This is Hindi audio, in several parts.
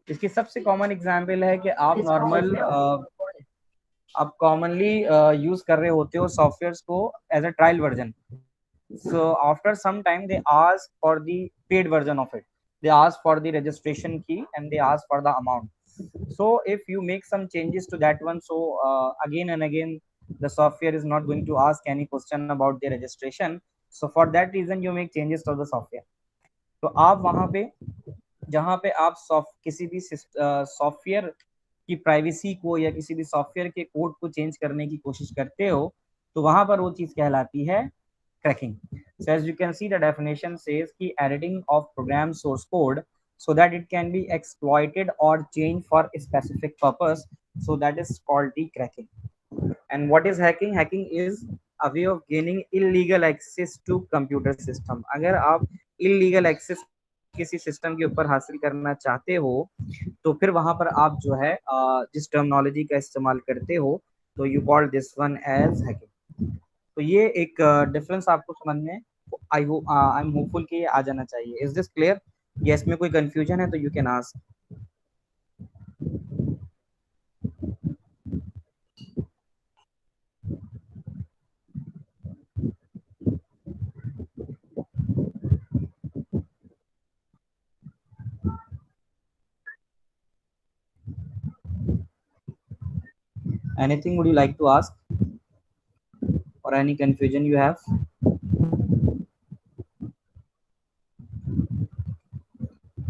इसकी सबसे कॉमन एग्जांपल है कि आप कॉमनली यूज कर रहे होते हो सॉफ्टवेयर्स को as a trial version. So after some time they ask for the paid version of it. They ask for the registration key and they ask for the amount. So if you make some changes to that one, so again and again the software is not going to ask any question about the registration. So for that reason you make changes to the software. तो आप वहां पे जहां पे आप किसी भी सॉफ्टवेयर की प्राइवेसी को या किसी भी सॉफ्टवेयर के कोड को चेंज करने की कोशिश करते हो, तो वहां पर वो चीज कहलाती है cracking. So as you can see, the definition says ki editing of program source code so that it can be exploited or changed for a specific purpose. So that is called the cracking. And what is hacking? Hacking is a way of gaining illegal access to computer system. अगर आप illegal access किसी सिस्टम के ऊपर हासिल करना चाहते हो, तो फिर वहां पर आप जो है जिस टर्मिनोलॉजी का इस्तेमाल करते हो, तो you call this one as hacking. तो ये एक डिफरेंस आपको समझ में आई एम होपफुल कि ये आ जाना चाहिए. Is this clear? या इसमें कोई कंफ्यूजन है तो you can ask. Anything would you like to ask or any confusion you have?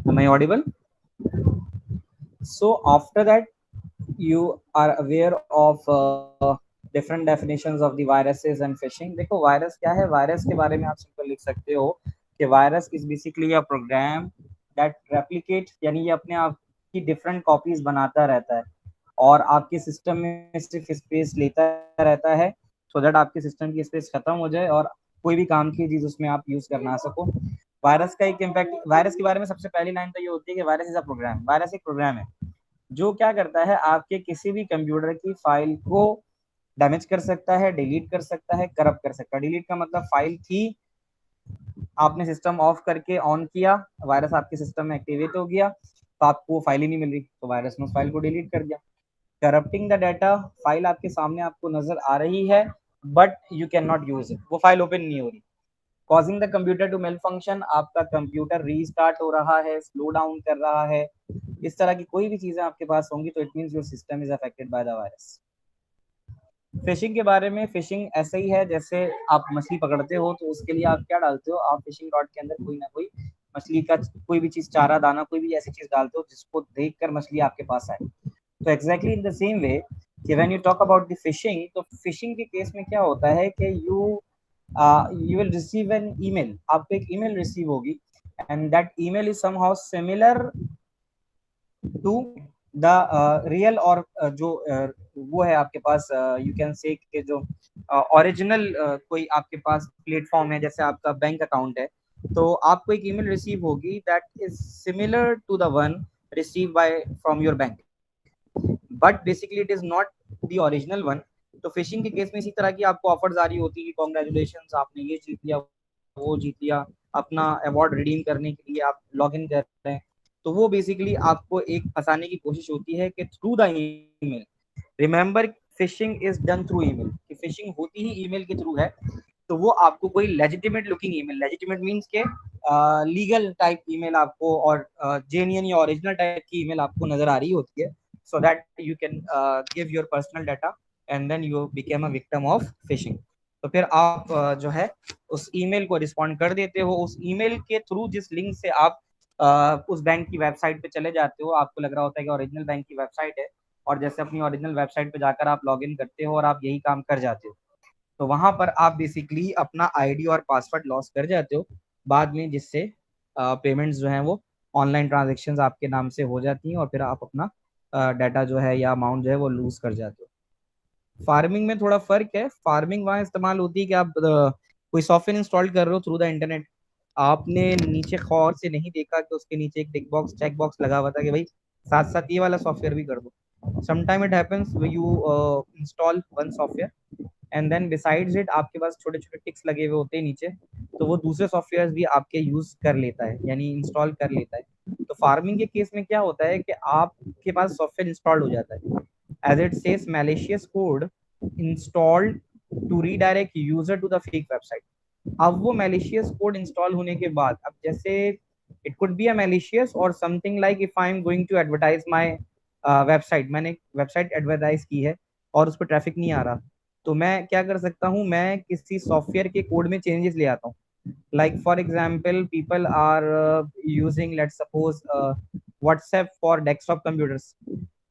Am I audible? So after that you are aware of different definitions of the viruses and phishing. देखो वायरस क्या है, वायरस के बारे में आप सिंपल लिख सकते हो कि virus is basically a program that replicate, यानी ये अपने आप की डिफरेंट कॉपीज बनाता रहता है और आपके सिस्टम में सिर्फ स्पेस लेता रहता है, सो दैट आपके सिस्टम की स्पेस खत्म हो जाए और कोई भी काम की चीज उसमें आप यूज करना सको. वायरस का एक इम्पैक्ट, वायरस के बारे में सबसे पहली लाइन तो ये होती है कि virus is a program. Virus एक प्रोग्राम है जो क्या करता है, आपके किसी भी कंप्यूटर की फाइल को डैमेज कर सकता है, डिलीट कर सकता है, करप्ट कर सकता है. डिलीट का मतलब फाइल थी, आपने सिस्टम ऑफ करके ऑन किया, वायरस आपके सिस्टम में एक्टिवेट हो गया, तो आपको फाइल ही नहीं मिल रही, तो वायरस ने उस फाइल को डिलीट कर दिया. करप्टिंग द डाटा, फाइल आपके सामने आपको नजर आ रही है but you can not use it, वो फाइल ओपन नहीं हो रही. Causing the computer to malfunction, आपका कंप्यूटर रीस्टार्ट हो रहा है, स्लो डाउन कर रहा है, इस तरह की कोई भी चीजें आपके पास होंगी तो it means your system is affected by the virus. Fishing के बारे में, फिशिंग ऐसे ही है जैसे आप मछली पकड़ते हो तो उसके लिए आप क्या डालते हो, आप फिशिंग रॉड के अंदर कोई ना कोई मछली का कोई भी चीज, चारा दाना, कोई भी ऐसी चीज डालते हो जिसको देखकर मछली आपके पास आए. तो exactly in the same way कि when you talk about the phishing, तो फिशिंग के केस में क्या होता है कि you will receive an email, आपको एक ईमेल रिसीव होगी and that email is somehow similar to the real, और जो वो है आपके पास, यू कैन से कि जो ओरिजिनल कोई आपके पास प्लेटफॉर्म है, जैसे आपका बैंक अकाउंट है, तो आपको एक ईमेल रिसीव होगी that is similar to the one receive by from your bank, but basically it is not the original one. तो फिशिंग के केस में इसी तरह की आपको ऑफर्स आ रही होती है, कॉन्ग्रेचुलेशन आपने ये जीत लिया, वो जीत लिया, अपना अवार्ड रिडीम करने के लिए आप लॉग इन कर रहे हैं, तो वो बेसिकली आपको एक फंसाने की कोशिश होती है कि through the email. Remember, fishing is done through email, कि फिशिंग होती ही ईमेल के थ्रू है, तो वो आपको कोई legitimate looking email, legitimate means के लीगल टाइप ईमेल आपको और जेन्युइन या ओरिजिनल टाइप की ईमेल आपको नजर आ रही होती है, so that you can give your personal data and then you become a victim of phishing. तो फिर आप जो है उस ईमेल को रिस्पॉन्ड कर देते हो, उस ईमेल के थ्रू जिस लिंक से आप उस बैंक की वेबसाइट पे चले जाते हो, आपको लग रहा होता है कि ओरिजिनल बैंक की वेबसाइट है, और जैसे अपनी ओरिजिनल वेबसाइट पे जाकर आप लॉग इन करते हो और आप यही काम कर जाते हो, तो वहां पर आप बेसिकली अपना आईडी और पासवर्ड लॉस कर जाते हो बाद में, जिससे पेमेंट्स जो हैं वो ऑनलाइन ट्रांजेक्शन आपके नाम से हो जाती हैं और फिर आप अपना डाटा जो है या अमाउंट जो है वो लूज कर जाते हो. फार्मिंग में थोड़ा फर्क है. फार्मिंग वहां इस्तेमाल होती है कि आप कोई सॉफ्टवेयर इंस्टॉल कर रहे हो थ्रू द इंटरनेट, आपने नीचे गौर से नहीं देखा कि उसके नीचे एक टिक बॉक्स, चेक बॉक्स लगा हुआ था कि भाई साथ साथ ये वाला सॉफ्टवेयर भी कर दो. Sometime it happens you install one software and then besides it आपके पास छोटे छोटे टिक्स लगे हुए होते हैं नीचे, तो वो दूसरे सॉफ्टवेयर भी आपके यूज कर लेता है, यानी इंस्टॉल कर लेता है. तो फार्मिंग के केस में क्या होता है कि आपके पास सॉफ्टवेयर इंस्टॉल्ड हो जाता है, as it says malicious code installed to redirect user to the fake website. अब वो मैलिशियस कोड इंस्टॉल होने के बाद, अब जैसे it could be a malicious और something like if I am going to advertise my website, मैंने वेबसाइट एडवर्टाइज की है और उस पर ट्रैफिक नहीं आ रहा, तो मैं क्या कर सकता हूँ, मैं किसी सॉफ्टवेयर के कोड में चेंजेस ले आता हूँ। like for example people are using let's suppose WhatsApp for desktop computers।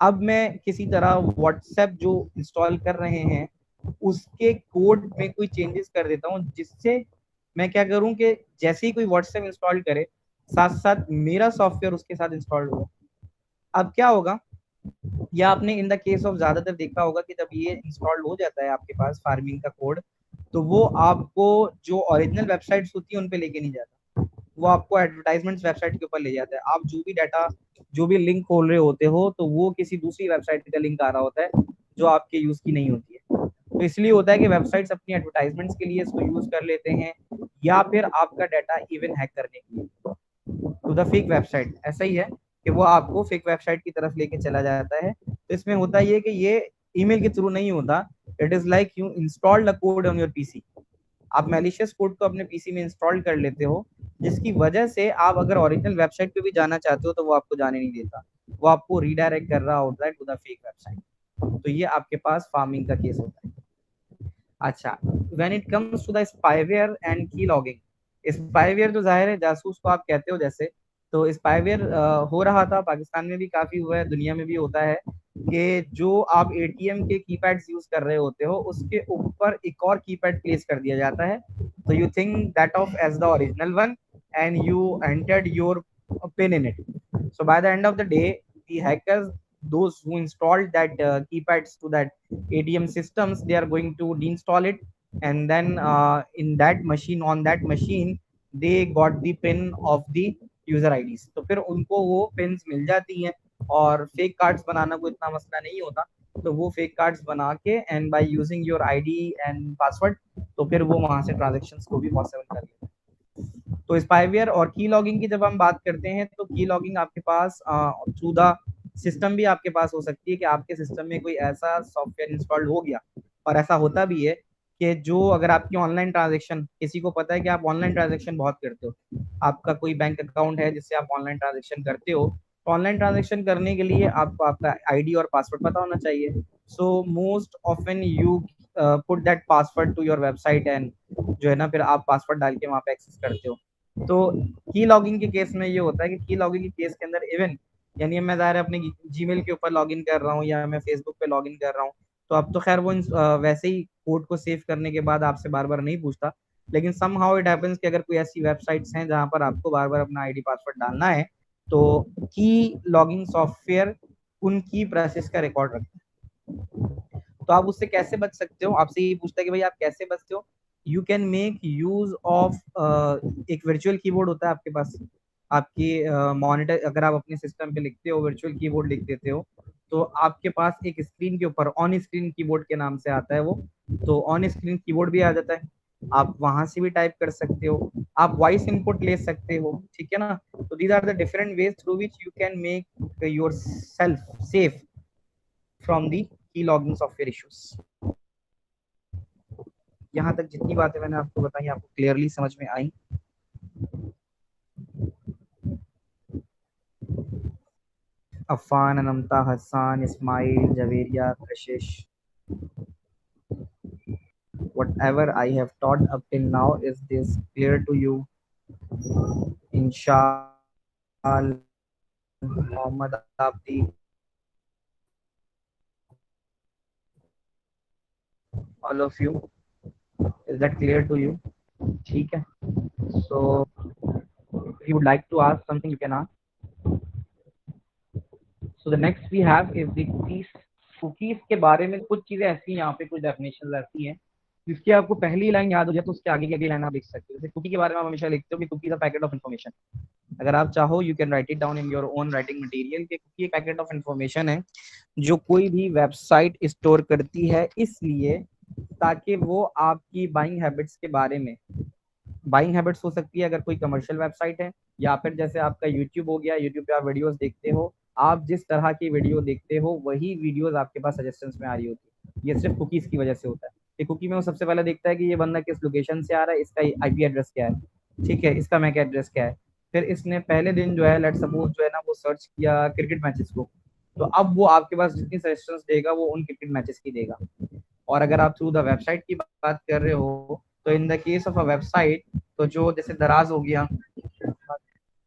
अब मैं किसी तरह WhatsApp जो इंस्टॉल कर रहे हैं उसके कोड में कोई चेंजेस कर देता हूँ, जिससे मैं क्या करूँ कि जैसे ही कोई WhatsApp इंस्टॉल करे साथ साथ मेरा सॉफ्टवेयर उसके साथ इंस्टॉल होगा। अब क्या होगा, या आपने इन द केस ऑफ ज्यादातर देखा होगा कि जब ये इंस्टॉल्ड हो जाता है आपके पास फार्मिंग का कोड, तो वो आपको जो ओरिजिनल वेबसाइट्स होती है उन पे लेके नहीं जाता, वो आपको एडवर्टाइजमेंट्स वेबसाइट के ऊपर ले जाता है। आप जो भी डाटा, जो भी लिंक खोल रहे होते हो तो वो किसी दूसरी वेबसाइट का लिंक आ रहा होता है जो आपके यूज की नहीं होती है। तो इसलिए होता है कि वेबसाइट्स अपनी एडवर्टाइजमेंट्स के लिए इसको यूज कर लेते हैं, या फिर आपका डाटा इवन हैक करने के लिए टू द फेक वेबसाइट। ऐसा ही है कि वो आपको फेक वेबसाइट की तरफ लेके चला जाता है। तो इसमें होता ये कि ये ईमेल के थ्रू नहीं होता, it is like you installed a code on your PC. आप मैलिशियस कोड को अपने पीसी में इंस्टॉल कर लेते हो, जिसकी वजह से आप अगर ओरिजिनल वेबसाइट पे भी जाना चाहते हो तो वो आपको जाने नहीं देता, वो आपको रीडायरेक्ट कर रहा होता है टू द फेक वेबसाइट। तो ये आपके पास फार्मिंग का केस होता है। अच्छा, when it comes to the spyware and key logging. Spyware जो जाहिर है जासूस को आप कहते हो जैसे, तो स्पाईवेयर हो रहा था पाकिस्तान में भी काफी हुआ है, दुनिया में भी होता है कि जो आप एटीएम के कीपैड्स यूज कर रहे होते हो उसके ऊपर एक और कीपैड प्लेस कर दिया जाता है, तो you think that of as the original one and you entered your pin in it. So by the end of the day, the hackers, those who installed that keypads to that ATM systems, they are going to deinstall it, and then in that machine, on that machine, they got the pin of the user IDs। तो फिर उनको वो पिन्स मिल जाती हैं, और फेक कार्ड्स बनाना कोई इतना मसला नहीं होता, तो वो फेक कार्ड्स बना के and by using your ID and password, तो फिर वो वहां से ट्रांजेक्शन्स को भी पॉसिबल कर लेते हैं। तो स्पाईवेयर और की लॉगिंग की जब हम बात करते हैं, तो की लॉगिंग आपके पास थ्रू द सिस्टम भी आपके पास हो सकती है कि आपके सिस्टम में कोई ऐसा सॉफ्टवेयर इंस्टॉल्ड हो गया, और ऐसा होता भी है कि जो अगर आपकी ऑनलाइन ट्रांजेक्शन, किसी को पता है कि आप ऑनलाइन ट्रांजेक्शन बहुत करते हो, आपका कोई बैंक अकाउंट है जिससे आप ऑनलाइन ट्रांजेक्शन करते हो, तो ऑनलाइन ट्रांजेक्शन करने के लिए आपको आपका आईडी और पासवर्ड पता होना चाहिए। So most often you put that password to your website and जो है ना, फिर आप पासवर्ड डाल के वहाँ पे एक्सेस करते हो। तो की लॉगिंग के केस में ये होता है कि की लॉगिंग के केस के अंदर इवन, यानी मैं ज़ाहिर अपने जीमेल के ऊपर लॉगिन कर रहा हूँ या मैं फेसबुक पे लॉगिन कर रहा हूँ, तो अब तो खैर वो वैसे ही कोड को सेव करने के बाद आपसे बार बार नहीं पूछता, लेकिन सम हाउ इट हैपेंस कि अगर कोई ऐसी वेबसाइट्स हैं जहाँ पर आपको बार बार अपना आईडी पासवर्ड डालना है, तो की लॉगिंग सॉफ्टवेयर उनकी प्रोसेस का रिकॉर्ड रखता है। तो आप उससे कैसे बच सकते हो, आपसे ये पूछता है कि भाई आप कैसे बचते हो। You can make use of एक वर्चुअल कीबोर्ड होता है आपके पास, आपकी मॉनिटर, अगर आप अपने सिस्टम पे लिखते हो वर्चुअल कीबोर्ड लिख देते हो, तो आपके पास एक स्क्रीन के ऊपर ऑन स्क्रीन कीबोर्ड के नाम से आता है वो, तो ऑन स्क्रीन कीबोर्ड भी आ जाता है, आप वहां से भी टाइप कर सकते हो, आप वॉइस इनपुट ले सकते हो, ठीक है ना। तो these are the different ways through which you can make yourself safe from the key logging software issues. यहाँ तक जितनी बातें मैंने आपको बताई आपको क्लियरली समझ में आई। अफान, अनमता, हसान, इस्माइल, जवेरिया, कशिश, whatever I have taught up till now, is this clear to you? Inshallah, Muhammad Abdi, all of you, is that clear to you? ठीक है, so if you would like to ask something you can ask. So the next we have is the cookies। Cookies के बारे में कुछ चीजें ऐसी, यहाँ पे कुछ डेफिनेशन ऐसी हैं जिसकी आपको पहली लाइन याद हो जाए तो उसके आगे की अगली लाइन आप लिख सकते हो। जैसे कुकी के बारे में आप हमेशा लिखते हो कि cookie is a packet of information. अगर आप चाहो you can write it down in your own writing material कि कुकी एक पैकेट ऑफ इन्फॉर्मेशन है जो कोई भी वेबसाइट स्टोर करती है, इसलिए ताकि वो आपकी बाइंग हैबिट्स के बारे में बाइंग हैबिट्स हो सकती है अगर कोई कमर्शियल वेबसाइट है, या फिर जैसे आपका यूट्यूब हो गया, यूट्यूब पे आप वीडियोस देखते हो, आप जिस तरह की वीडियो देखते हो वही वीडियोस आपके पास सजेशंस में आ रही होती है। ये सिर्फ कुकीज़ की वजह से होता है कि कुकी में वो सबसे पहले देखता है कि ये बंदा किस लोकेशन से आ रहा है, इसका आईपी एड्रेस क्या है, ठीक है, इसका मैक एड्रेस क्या है। फिर इसने पहले दिन जो है लेट सपोज जो है ना वो सर्च किया क्रिकेट मैचेस को, तो अब वो आपके पास जितनी सजेशंस देगा वो उन क्रिकेट मैचेस की देगा। और अगर आप थ्रू द वेबसाइट की बात कर रहे हो, तो in the case of a website, तो जो जैसे दराज हो गया,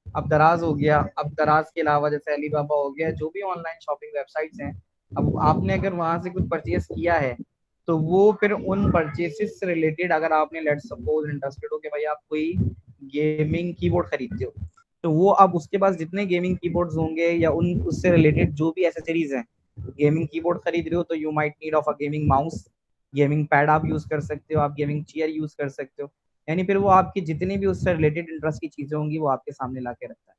अब दराज हो गया, अब दराज के अलावा जैसे अलीबाबा हो गया, जो भी ऑनलाइन शॉपिंग वेबसाइट्स हैं, अब आपने अगर वहां से कुछ परचेज किया है, तो वो फिर उन परचेसेस से रिलेटेड अगर आपने लेट सपोज इंटरेस्टेड हो कि भाई आप कोई गेमिंग कीबोर्ड खरीदते हो, तो वो अब उसके पास जितने गेमिंग कीबोर्ड्स होंगे या उन उससे रिलेटेड जो भी एसेसरीज हैं, गेमिंग कीबोर्ड खरीद रहे हो तो you might need of a gaming mouse, gaming pad आप यूज कर सकते हो, आप गेमिंग चेयर यूज कर सकते हो। यानी फिर वो आपकी जितनी भी उससे रिलेटेड इंटरेस्ट की चीजें होंगी वो आपके सामने ला के रखता है।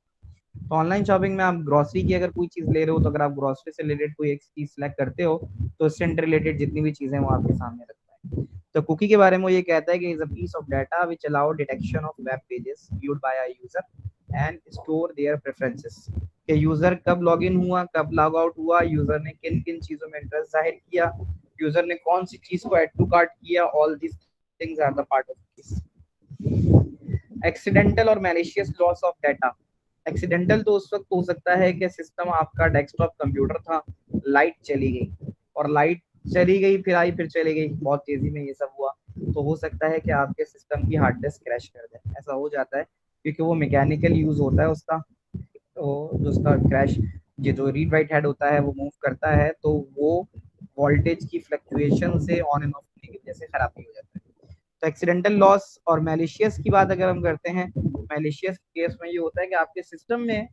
तो ऑनलाइन शॉपिंग में आप ग्रोसरी की अगर कोई चीज ले रहे हो, तो अगर आप ग्रोसरी से रिलेटेड कोई एक चीज सेलेक्ट करते हो, तो उससे रिलेटेड जितनी भी चीजें वो आपके सामने रखता है। तो कुकी के बारे में वो ये कहता है कि is a piece of data which allow detection of web pages viewed by a user and store their preferences, कि यूजर कब लॉग इन हुआ, कब लॉग आउट हुआ, यूजर ने किन किन चीजों में इंटरेस्ट जाहिर किया, यूजर ने कौन सी चीज को ऐड टू कार्ट किया, all this things are the part of this. Accidental और malicious loss of data. Accidental तो उस वक्त हो सकता है कि सिस्टम आपका डेस्कटॉप कंप्यूटर था, लाइट चली गई, और लाइट चली गई फिर आई फिर चली गई, बहुत तेजी में ये सब हुआ, तो हो सकता है कि आपके सिस्टम की हार्ड डिस्क क्रैश कर दे। ऐसा हो जाता है क्योंकि वो मैकेनिकल यूज होता है उसका, तो जो उसका क्रैश, ये जो रीड राइट हेड होता है वो मूव करता है, तो वो वोल्टेज की फ्लक्चुएशन से ऑन एंड ऑफ होने की वजह से खराबी हो जाता है। तो एक्सीडेंटल लॉस और मैलिशियस की बात अगर हम करते हैं, मैलिशियस केस में ये होता है कि आपके सिस्टम में,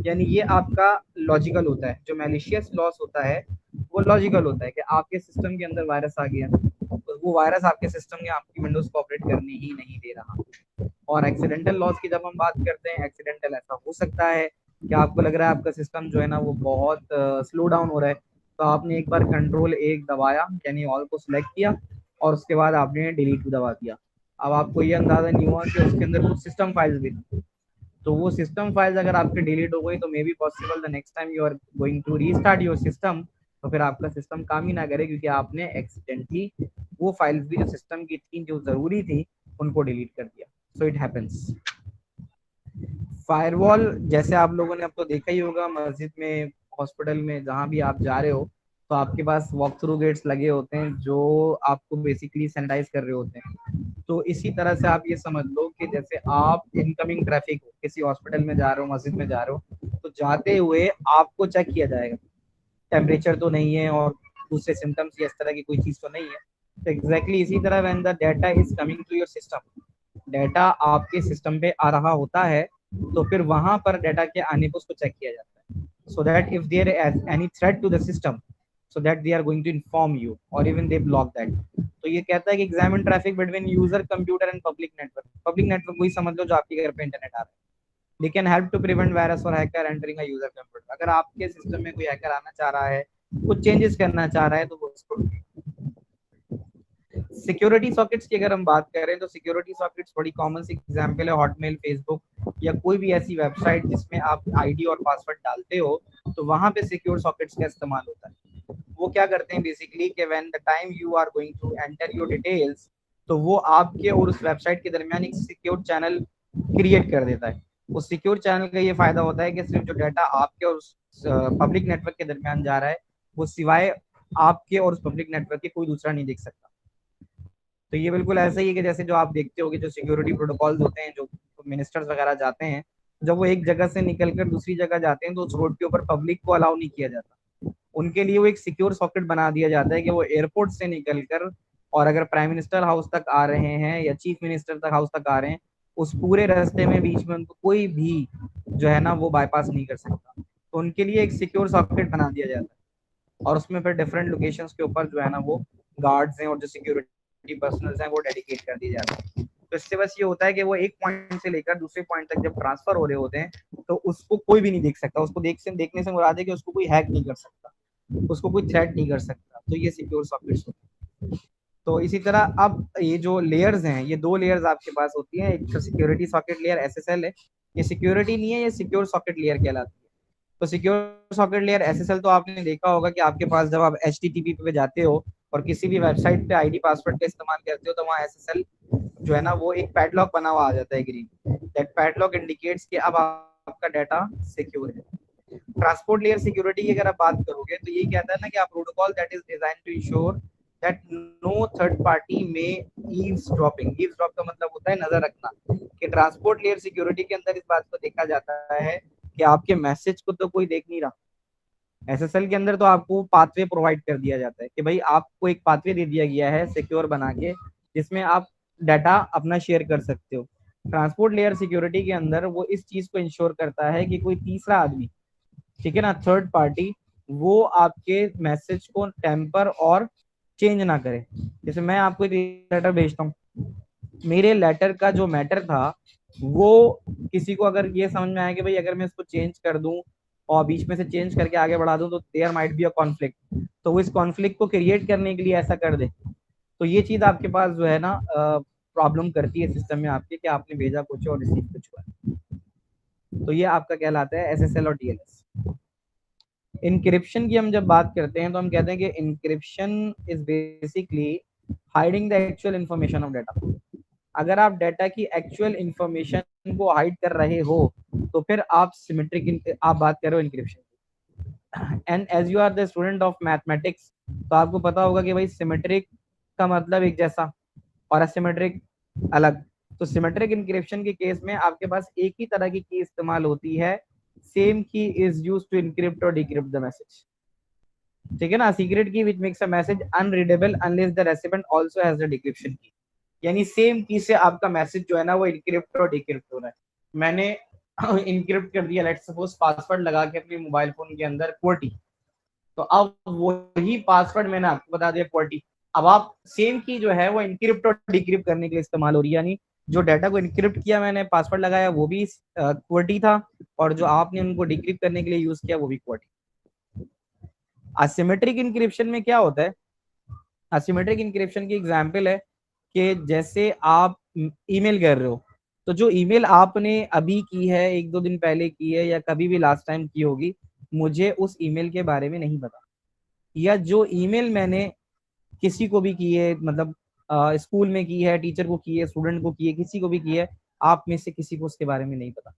यानी ये आपका लॉजिकल होता है, जो मैलिशियस लॉस होता है वो लॉजिकल होता है कि आपके सिस्टम के अंदर वायरस आ गया, तो वो वायरस आपके सिस्टम में आपकी विंडोज को ऑपरेट करने ही नहीं दे रहा। और एक्सीडेंटल लॉस की जब हम बात करते हैं, एक्सीडेंटल ऐसा हो सकता है कि आपको लग रहा है आपका सिस्टम जो है ना वो बहुत स्लो डाउन हो रहा है, तो आपने एक बार कंट्रोल एक दबाया, यानी ऑल को सिलेक्ट किया, और उसके बाद आपने डिलीट दबा दिया। अब आपको ये अंदाजा नहीं हुआ कि उसके अंदर कुछ सिस्टम फाइल्स भी थी, तो वो सिस्टम फाइल्स अगर आपके डिलीट हो गई, तो may be possible the next time you are going to restart your system, तो फिर आपका सिस्टम काम ही ना करे, क्योंकि आपने एक्सीडेंटली वो फाइल्स भी जो सिस्टम की थी जो जरूरी थी उनको डिलीट कर दिया। So it happens. फायरवॉल, जैसे आप लोगों ने अब तो देखा ही होगा, मस्जिद में, हॉस्पिटल में, जहां भी आप जा रहे हो, तो आपके पास वॉक थ्रू गेट्स लगे होते हैं जो आपको बेसिकली सैनिटाइज कर रहे होते हैं। तो इसी तरह से आप ये समझ लो कि जैसे आप इनकमिंग ट्रैफिक हो, किसी हॉस्पिटल में जा रहे हो, मस्जिद में जा रहे हो, तो जाते हुए आपको चेक किया जाएगा, टेम्परेचर तो नहीं है और दूसरे सिम्टम्स या इस तरह की कोई चीज तो नहीं है। तो एग्जैक्टली इसी तरह when the data is coming to your system, data आपके सिस्टम पे आ रहा होता है, तो फिर वहां पर डाटा के आने पर उसको चेक किया जाता है, so that if there is any threat to the system, so that they are going to inform you or even they block that। तो ये कहता है कि examine traffic between user computer and public network. Public network वही समझ लो जो आपके घर पे इंटरनेट आ रहा है। they can help to prevent virus or hacker entering a user computer। अगर आपके सिस्टम में कोई हैकर आना चाह रहा है, कुछ चेंजेस करना चाह रहा है, तो वो उसको। सिक्योरिटी सॉकेट्स की अगर हम बात करें, तो सिक्योरिटी सॉकेट्स बड़ी कॉमन सी एग्जांपल है हॉटमेल, फेसबुक, या कोई भी ऐसी वेबसाइट जिसमें आप आईडी और पासवर्ड डालते हो, तो वहां पे सिक्योर सॉकेट्स का इस्तेमाल होता है। वो क्या करते हैं बेसिकली कि when the time you are going to enter your details, तो वो आपके और उस वेबसाइट के दरमियान एक सिक्योर चैनल क्रिएट कर देता है। उस सिक्योर चैनल का ये फायदा होता है कि सिर्फ जो डाटा आपके और उस पब्लिक नेटवर्क के दरमियान जा रहा है, वो सिवाय आपके और उस पब्लिक नेटवर्क के कोई दूसरा नहीं देख सकता। तो ये बिल्कुल ऐसा ही है कि जैसे जो आप देखते हो कि जो सिक्योरिटी प्रोटोकॉल्स होते हैं, जो मिनिस्टर्स वगैरह जाते हैं, जब वो एक जगह से निकलकर दूसरी जगह जाते हैं, तो उस रोड के ऊपर पब्लिक को अलाउ नहीं किया जाता। उनके लिए वो एक सिक्योर सॉकेट बना दिया जाता है कि वो एयरपोर्ट से निकलकर, और अगर प्राइम मिनिस्टर हाउस तक आ रहे हैं या चीफ मिनिस्टर तक हाउस तक आ रहे हैं, उस पूरे रास्ते में बीच में उनको कोई भी जो है ना वो बाईपास नहीं कर सकता। तो उनके लिए एक सिक्योर सॉकेट बना दिया जाता है, और उसमें फिर डिफरेंट लोकेशंस के ऊपर जो है ना वो गार्ड्स हैं और जो सिक्योरिटी पर्सनल्स हैं वो डेडिकेट कर दिए जाते हैं। तो इससे बस ये होता है कि वो एक पॉइंट से लेकर दूसरे पॉइंट तक जब ट्रांसफर हो रहे होते हैं, तो उसको कोई भी नहीं देख सकता। उसको देखने से मुराद है कि उसको कोई हैक नहीं कर सकता, उसको कोई थ्रेट नहीं कर सकता। तो ये सिक्योर सॉकेट्स होते हैं। तो इसी तरह अब ये जो लेयर्स हैं, ये दो लेयर्स आपके पास होती हैं, एक तो सिक्योरिटी सॉकेट लेयर एसएसएल है, ये सिक्योरिटी नहीं है, ये सिक्योर सॉकेट लेयर कहलाती है। तो सिक्योर सॉकेट लेयर एसएसएल तो आपने देखा होगा कि आपके पास जब आप एचटीटीपी पे जाते हो और किसी भी वेबसाइट पे आईडी पासवर्ड का इस्तेमाल करते हो तो वहाँ एसएसएल जो है ना वो एक पैडलॉक बना हुआ आ जाता है ग्रीन। दैट पैडलॉक इंडिकेट्स कि अब आपका डाटा सिक्योर है। ट्रांसपोर्ट लेयर सिक्योरिटी की अगर आप बात करोगे तो ये कहता है ना कि आप protocol that is design to ensure that no third party में ईव्सड्रॉपिंग। ईव्सड्रॉप का मतलब होता है नजर रखना, कि ट्रांसपोर्ट लेयर सिक्योरिटी के अंदर इस बात को देखा जाता है कि आपके मैसेज को तो कोई देख नहीं रहा। एसएसएल के अंदर तो आपको पाथवे प्रोवाइड कर दिया जाता है कि भाई आपको एक पाथवे दे दिया गया है सिक्योर बना के, जिसमें आप डाटा अपना शेयर कर सकते हो। ट्रांसपोर्ट लेयर सिक्योरिटी के अंदर वो इस चीज को इंश्योर करता है कि कोई तीसरा आदमी, ठीक है ना, थर्ड पार्टी, वो आपके मैसेज को टेम्पर और चेंज ना करे। जैसे मैं आपको एक लेटर भेजता हूँ, मेरे लेटर का जो मैटर था वो किसी को अगर ये समझ में आया कि भाई अगर मैं इसको चेंज कर दूं और बीच में से चेंज करके आगे बढ़ा दूं तो there might be a conflict, तो वो इस कॉन्फ्लिक्ट को क्रिएट करने के लिए ऐसा कर दे, तो ये चीज आपके पास जो है ना प्रॉब्लम करती है सिस्टम में आपके, कि आपने भेजा कुछ और रिसीव कुछ हुआ। तो ये आपका कहलाता है एसएसएल और टीएलएस। इंक्रिप्शन की हम जब बात करते हैं तो हम कहते हैं कि encryption is basically hiding the actual information of data. अगर आप डाटा की एक्चुअल इंफॉर्मेशन को हाइड कर रहे हो तो फिर आप सिमेट्रिक आप बात कर रहे हो इंक्रिप्शन की। And as you are the student of mathematics तो आपको पता होगा कि भाई सिमेट्रिक का मतलब एक जैसा और असिमेट्रिक अलग। तो सिमेट्रिक इंक्रिप्शन के केस में आपके पास एक ही तरह की की इस्तेमाल होती है, same key is use to encrypt और डिक्रिप्ट द मैसेज, ठीक है ना। सीक्रेट की which makes a message unreadable unless the recipient also has the decryption की। यानी सेम की से आपका मैसेज जो है ना वो इनक्रिप्ट और डिक्रिप्ट हो रहा है। मैंने इनक्रिप्ट कर दिया लेट्स सपोज पासवर्ड लगा के अपने मोबाइल फोन के अंदर QWERTY, तो अब वही पासवर्ड मैंने आपको बता दिया QWERTY। अब आप सेम की जो है वो इनक्रिप्ट और डिक्रिप्ट करने के लिए इस्तेमाल हो रही है, यानी जो डाटा को इनक्रिप्ट किया मैंने पासवर्ड लगाया वो भी QWERTY था, और जो आपने उनको डिक्रिप्ट करने के लिए यूज किया वो भी QWERTY। असिमेट्रिक इंक्रिप्शन में क्या होता है, असिमेट्रिक इंक्रिप्शन की एग्जांपल है कि जैसे आप ईमेल कर रहे हो, तो जो ईमेल आपने अभी की है, एक दो दिन पहले की है या कभी भी लास्ट टाइम की होगी, मुझे उस ईमेल के बारे में नहीं पता। या जो ईमेल मैंने किसी को भी की है, मतलब स्कूल में की है, टीचर को की है, स्टूडेंट को की है, किसी को भी की है, आप में से किसी को उसके बारे में नहीं पता।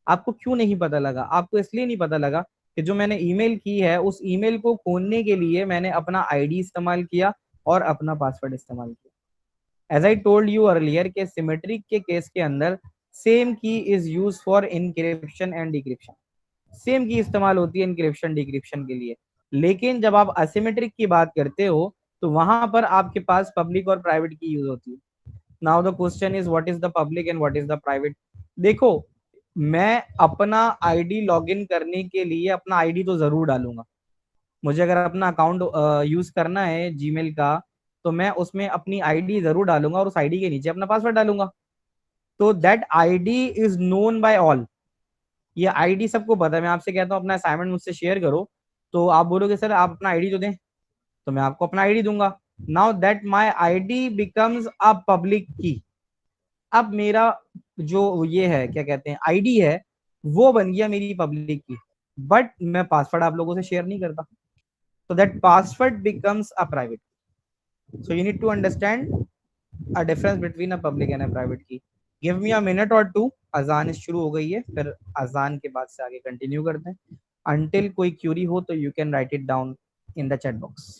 आपको क्यों नहीं पता लगा? आपको इसलिए नहीं पता लगा कि जो मैंने ईमेल की है उस ईमेल को खोलने के लिए मैंने अपना आईडी इस्तेमाल किया और अपना पासवर्ड इस्तेमाल किया। As I told you earlier के सिमेट्रिक के केस के अंदर same key is use for encryption and decryption. Same key इस्तेमाल होती है इनक्रिप्शन डिक्रिप्शन के लिए। लेकिन जब आप असिमेट्रिक की बात करते हो तो वहां पर आपके पास पब्लिक और प्राइवेट की यूज होती है। Now the question is what is the public and what is the private. देखो, मैं अपना आईडी लॉगिन करने के लिए अपना आईडी तो जरूर डालूंगा। मुझे अगर अपना अकाउंट यूज करना है जीमेल का तो मैं उसमें अपनी आईडी जरूर डालूंगा और उस आईडी के नीचे अपना पासवर्ड डालूंगा। तो that ID is known by all. ये आईडी सबको पता है। मैं आपसे कहता हूँ अपना असाइनमेंट मुझसे शेयर करो, तो आप बोलोगे सर आप अपना आईडी तो दें, तो मैं आपको अपना आईडी दूंगा। Now that my ID becomes a public की। अब मेरा जो ये है क्या कहते हैं आईडी है, वो बन गया मेरी पब्लिक की, बट मैं पासवर्ड आप लोगों से शेयर नहीं करता, so that password becomes a private key. So you need to understand a difference between a public and a private key. Give me a minute or two. अजान शुरू हो गई है, फिर अजान के बाद से आगे कंटिन्यू करते हैं। Until कोई क्यूरी हो तो you can write it down in the chat box.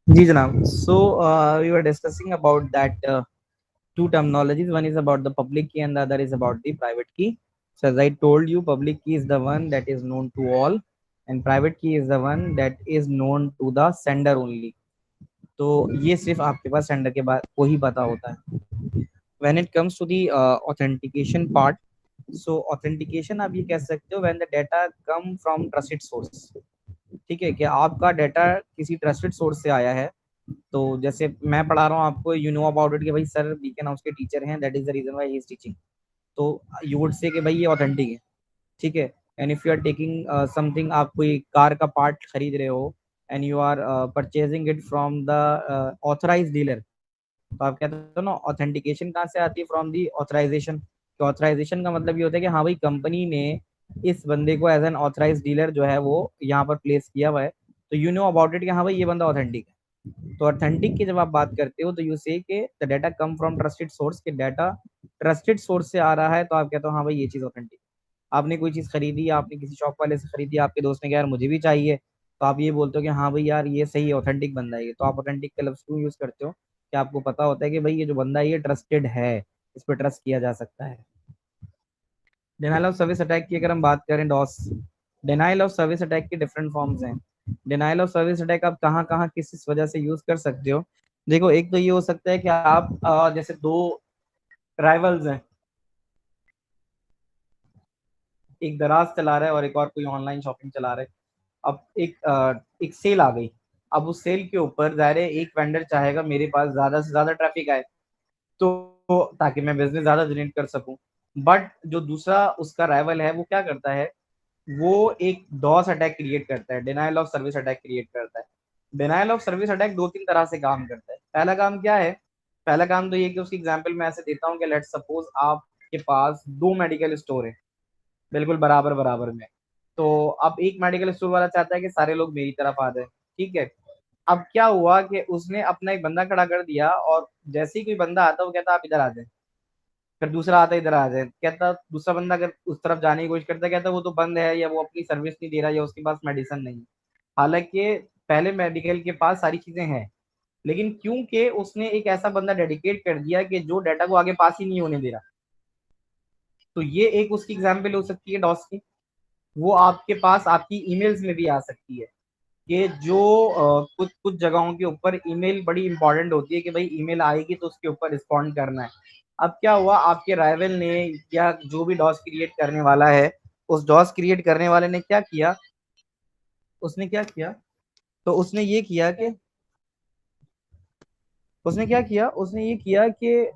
जी जनाब, so we were discussing about that two terminologies. One is about the public key and the other is about the private key. So as I told you, public key is the one that is known to all and private key is the one that is known to the sender only. तो ये सिर्फ आपके पास सेंडर के बाद को ही पता होता है. When it comes to the authentication part, so authentication आप ये कह सकते हो when the data come from trusted source. ठीक है, कि आपका डाटा किसी ट्रस्टेड सोर्स से आया है. तो जैसे मैं पढ़ा रहा हूँ आपको, यू नो अबाउट इट कि भाई सर बीकन हाउस के टीचर हैं, that is the reason why he is teaching. तो यू वुड से कि भाई ये ऑथेंटिक है. ठीक है. And if you are taking something, आप कोई कार का पार्ट खरीद रहे हो and you are purchasing it from the authorise dealer, तो आप कहते हो ना ऑथेंटिकेशन कहाँ से आती है, फ्रॉम दी ऑथराइजेशन. तो ऑथराइजेशन का मतलब ये होता है कि हाँ भाई कंपनी ने इस बंदे को एज एन ऑथराइज डीलर जो है वो यहाँ पर प्लेस किया हुआ है. तो यू नो अबाउट इट कि हाँ भाई ये बंदा ऑथेंटिक है. तो ऑथेंटिक की जब आप बात करते हो तो यू से के the data come from trusted source, के डाटा ट्रस्टेड सोर्स से आ रहा है, तो आप कहते हो हाँ भाई ये चीज ऑथेंटिक. आपने कोई चीज खरीदी, आपने किसी शॉप वाले से खरीदी, आपके दोस्त ने कहा यार मुझे भी चाहिए, तो आप ये बोलते हो कि हाँ भाई यार ये सही है, ऑथेंटिक बंदा है ये. तो आप ऑथेंटिक का लफ्ज क्यों यूज करते हो, कि आपको पता होता है कि भाई ये जो बंदा है ये ट्रस्टेड है, इस पर ट्रस्ट किया जा सकता है. डिनाइल ऑफ सर्विस अटैक की अगर हम बात करें, DoS, denial of service attack की डिफरेंट फॉर्म्स हैं. डिनाइल ऑफ सर्विस अटैक आप कहाँ कहाँ किस वजह से यूज कर सकते हो. देखो, एक तो ये हो सकता है कि आप जैसे दो राइवल्स हैं, एक दराज चला रहा है और एक और कोई ऑनलाइन शॉपिंग चला रहा है. अब एक सेल आ गई. अब उस सेल के ऊपर जाहिर है एक वेंडर चाहेगा मेरे पास ज्यादा से ज्यादा ट्रैफिक आए, तो ताकि मैं बिजनेस ज्यादा जनरेट कर सकूं. बट जो दूसरा उसका राइवल है वो क्या करता है, वो एक डॉस अटैक क्रिएट करता है, denial of service attack create करता है. डिनाइल ऑफ सर्विस अटैक दो तीन तरह से काम करता है. पहला काम क्या है, पहला काम तो ये कि उसकी एग्जांपल मैं ऐसे देता हूँ कि लेट्स सपोज आपके पास दो मेडिकल स्टोर है, बिल्कुल बराबर बराबर में. तो अब एक मेडिकल स्टोर वाला चाहता है कि सारे लोग मेरी तरफ आ जाए. ठीक है. अब क्या हुआ कि उसने अपना एक बंदा खड़ा कर दिया, और जैसे ही कोई बंदा आता वो कहता आप इधर आ जाए. फिर दूसरा आता इधर आ जाए, कहता दूसरा बंदा अगर उस तरफ जाने की कोशिश करता कहता वो तो बंद है, या वो अपनी सर्विस नहीं दे रहा, या उसके पास मेडिसिन नहीं. हालांकि पहले मेडिकल के पास सारी चीजें हैं, लेकिन क्योंकि उसने एक ऐसा बंदा डेडिकेट कर दिया कि जो डाटा को आगे पास ही नहीं होने दे रहा. तो ये एक उसकी एग्जाम्पल हो सकती है डॉस की. वो आपके पास आपकी ईमेल्स में भी आ सकती है, कि जो कुछ कुछ जगहों के ऊपर ईमेल बड़ी इंपॉर्टेंट होती है, कि भाई ईमेल आएगी तो उसके ऊपर रिस्पॉन्ड करना है. अब क्या हुआ, आपके राइवल ने या जो भी डॉस क्रिएट करने वाला है, उस डॉस क्रिएट करने वाले ने क्या किया, उसने क्या किया, तो उसने ये किया कि उसने ये किया कि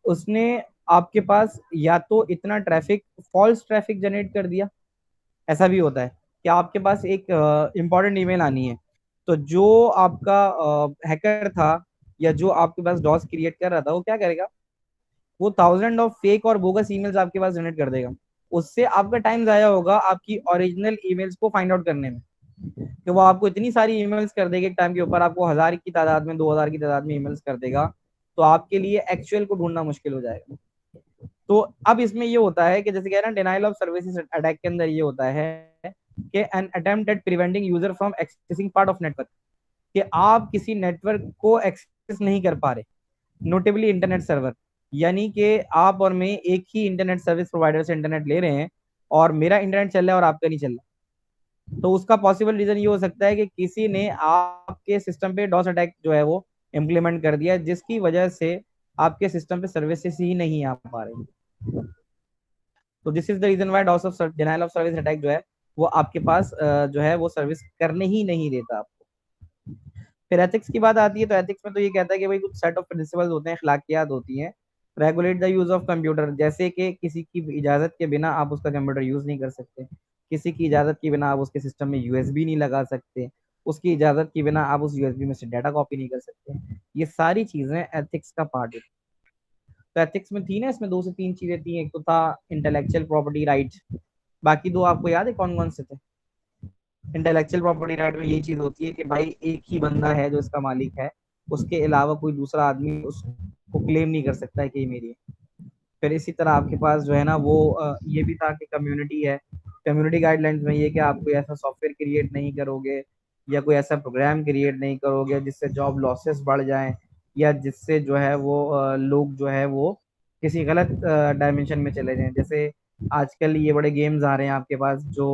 उसने आपके पास या तो इतना ट्रैफिक, फॉल्स ट्रैफिक जनरेट कर दिया. ऐसा भी होता है कि आपके पास एक इंपॉर्टेंट ईमेल आनी है, तो जो आपका हैकर था या जो आपके पास डॉस क्रिएट कर रहा था, वो क्या करेगा, वो थाउजेंड ऑफ फेक और बोगस ईमेल्स आपके पास जनरेट कर देगा. उससे आपका टाइम जाया होगा आपकी ओरिजिनल ईमेल्स को फाइंड आउट करने में, कि वो आपको इतनी सारी ईमेल्स कर देगा एक टाइम के ऊपर, आपको 1000 की तादाद में, 2000 की तादाद में ईमेल्स कर देगा. तो आपके लिए एक्चुअल को ढूंढना मुश्किल हो जाएगा. तो अब इसमें ये होता है कि जैसे कह रहे हैं डिनाइल ऑफ सर्विसेज अटैक के अंदर ये होता है कि an attempt at preventing user from accessing part of network, कि आप किसी नेटवर्क को एक्सेस नहीं कर पा रहे, नोटेबली इंटरनेट सर्वर. यानी कि आप और मैं एक ही इंटरनेट सर्विस प्रोवाइडर से इंटरनेट ले रहे हैं, और मेरा इंटरनेट चल रहा है और आपका नहीं चल रहा. तो उसका पॉसिबल रीजन ये हो सकता है कि किसी ने आपके सिस्टम पे डॉस अटैक जो है वो इम्प्लीमेंट कर दिया, जिसकी वजह से आपके सिस्टम पे सर्विसेज ही नहीं आ पा रही. तो this is the reason why DoS of denial of service attack जो है वो आपके पास जो है वो सर्विस करने ही नहीं देता आपको. फिर एथिक्स की बात आती है, तो एथिक्स में तो ये कहता है कि भाई कुछ सेट ऑफ प्रिंसिपल्स होते हैं, अखलाकियात होती हैं. Regulate the use of computer, जैसे कि किसी की इजाजत के बिना आप उसका कंप्यूटर यूज नहीं कर सकते, किसी की इजाजत के बिना आप उसके सिस्टम में यूएसबी नहीं लगा सकते, उसकी इजाजत के बिना आप उस यूएसबी में से डाटा कॉपी नहीं कर सकते. ये सारी चीजें एथिक्स का पार्ट है. तो एथिक्स में थी ना, इसमें दो से तीन चीजें थी. एक तो था इंटेलेक्चुअल प्रॉपर्टी राइट, बाकी दो आपको याद है कौन कौन से थे. इंटेलेक्चुअल प्रॉपर्टी राइट में यही चीज होती है कि भाई एक ही बंदा है जो इसका मालिक है, उसके अलावा कोई दूसरा आदमी उसको क्लेम नहीं कर सकता है कि ये मेरी है. फिर इसी तरह आपके पास जो है ना वो ये भी था कि कम्युनिटी है. कम्युनिटी गाइडलाइंस में ये कि आप कोई ऐसा सॉफ्टवेयर क्रिएट नहीं करोगे या कोई ऐसा प्रोग्राम क्रिएट नहीं करोगे जिससे जॉब लॉसेस बढ़ जाएं, या जिससे जो है वो लोग जो है वो किसी गलत डायमेंशन में चले जाएं। जैसे आजकल ये बड़े गेम्स आ रहे हैं आपके पास जो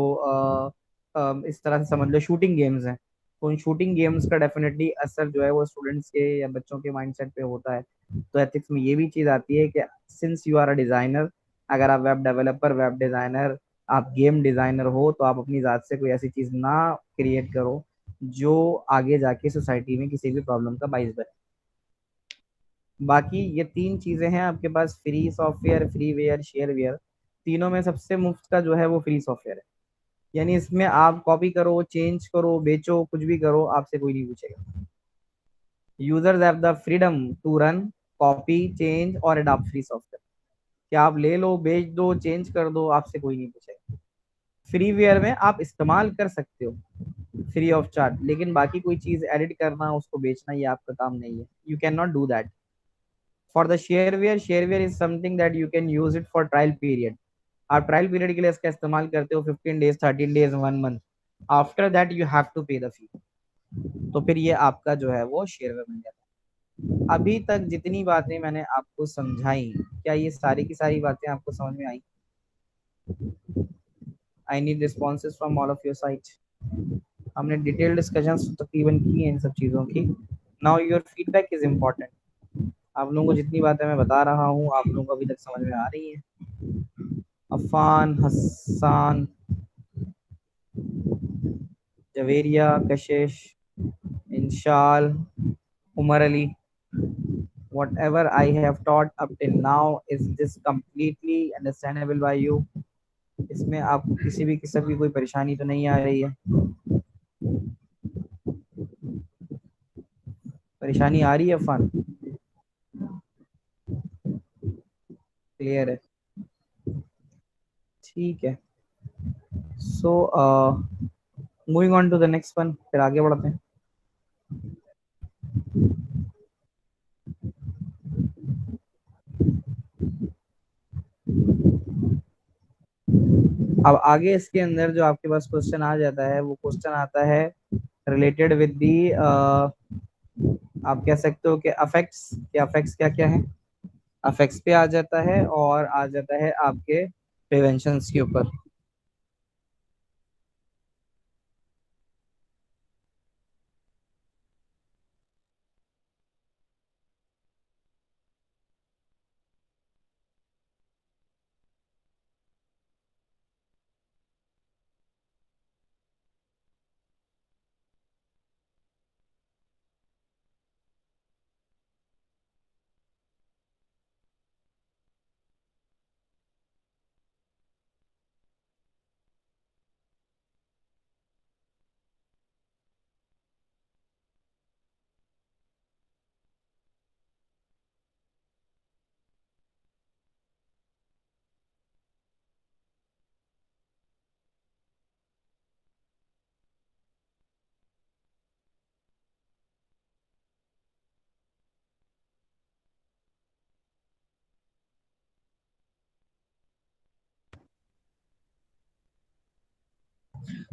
इस तरह से समझ लो शूटिंग गेम्स हैं। तो उन शूटिंग गेम्स का डेफिनेटली असर जो है वो स्टूडेंट्स के या बच्चों के माइंडसेट पे होता है। तो एथिक्स में ये भी चीज आती है कि since you are a designer, अगर आप वेब डेवलपर, वेब डिजाइनर, आप गेम डिजाइनर हो, तो आप अपनी जात से कोई ऐसी चीज ना क्रिएट करो जो आगे जाके सोसाइटी में किसी भी प्रॉब्लम का बाइस बने। बाकी ये तीन चीजें हैं आपके पास, free software, freeware, shareware. तीनों में सबसे मुफ्त का जो है वो फ्री सॉफ्टवेयर है। यानी इसमें आप कॉपी करो, चेंज करो, बेचो, कुछ भी करो, आपसे कोई नहीं पूछेगा। Users have the freedom to run, copy, change और अडॉप्ट फ्री सॉफ्टवेयर। क्या आप ले लो, बेच दो, चेंज कर दो, आपसे कोई नहीं पूछेगा। फ्री वेयर में आप इस्तेमाल कर सकते हो फ्री ऑफ चार्ज, लेकिन बाकी कोई चीज एडिट करना, उसको बेचना, ये आपका काम नहीं है। You can not do that. For the shareware, shareware is something that you can use it for trial period. आप ट्रायल पीरियड के लिए इसका इस्तेमाल करते हो 15 days, 13 days, 1 month. After that you have to pay the fee. तो फिर ये आपका जो है वो शेयरवेयर बन जाता है। अभी तक जितनी बातें मैंने आपको समझाई, क्या ये सारी की सारी बातें आपको समझ में आई? I need responses from all of your side. हमने डिटेल डिस्कशन तकरीबन की हैं इन सब चीज़ों की। Now your feedback is important. आप लोगों को जितनी बातें मैं बता रहा हूँ आप लोगों को अभी तक समझ में आ रही है? अफान, हसान, जवेरिया, कशिश, इंशाल, Umar Ali, whatever I have taught up till now, is this completely understandable by you? इसमें आपको किसी भी किस्म की कोई परेशानी तो नहीं आ रही है? परेशानी आ रही है अफान? क्लियर है? ठीक है। So moving on to the next one, फिर आगे बढ़ते हैं। अब आगे इसके अंदर जो आपके पास क्वेश्चन आ जाता है, वो क्वेश्चन आता है रिलेटेड विद दी आप कह सकते हो कि अफेक्ट्स। क्या अफेक्ट्स क्या क्या है? अफेक्ट्स पे आ जाता है, और आ जाता है आपके प्रिवेंशंस के ऊपर।